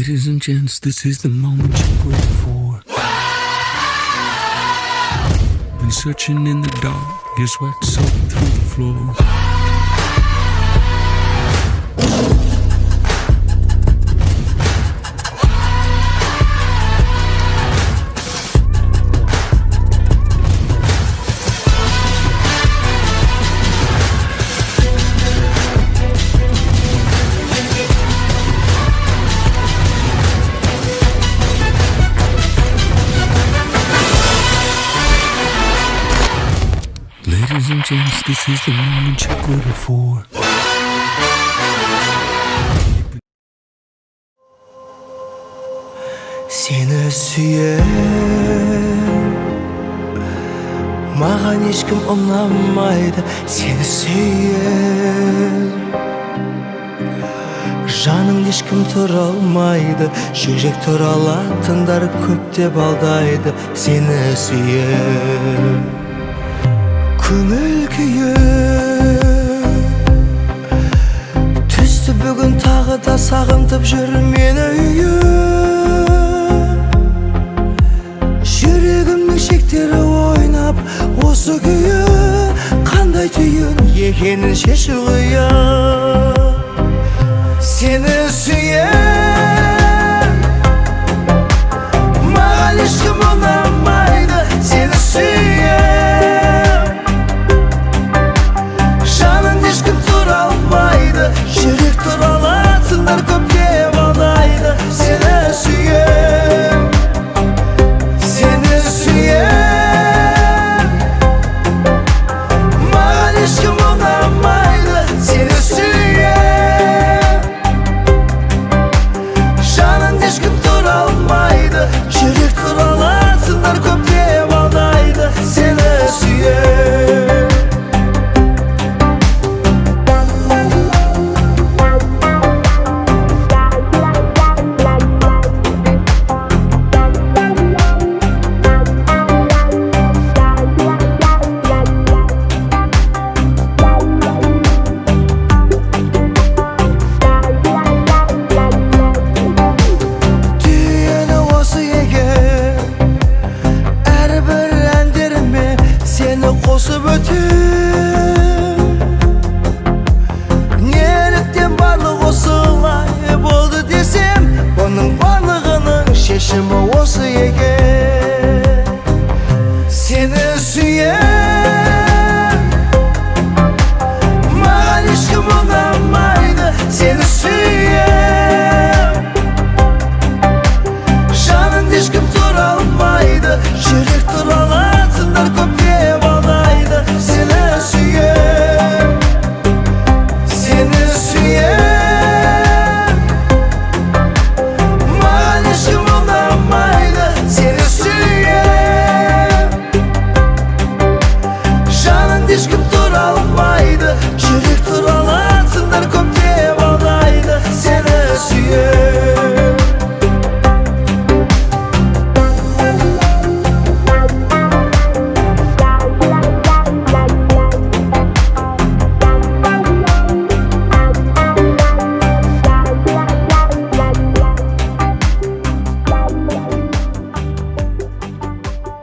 Ladies and gents, this is the moment you've waited for. Been searching in the dark, your sweat soaked through the floor. Ladies and gents, this is the moment you've waited for. Seni süyen Mağan ешкім ұнамайды Seni süyen Жаның ешкім тұра алмайды Жүрек тұра алатындар көп деп алдайды Seni süyen Көңіл күйі Түсті бүгін тағы да сағынтып жүр мені үйі Жүрегімнің шектері ойнап осы күйі Қандай түйін екенін шешу қиын Seni süyen Маған ешкім ұнамайды Seni süyen Жаның ешкім тұра алмайды Жүрек тұра алатындар көп деп алдайды Seni süyen Seni süyen Маған ешкім ұнамайды Seni süyen Жаның ешкім тұра алмайды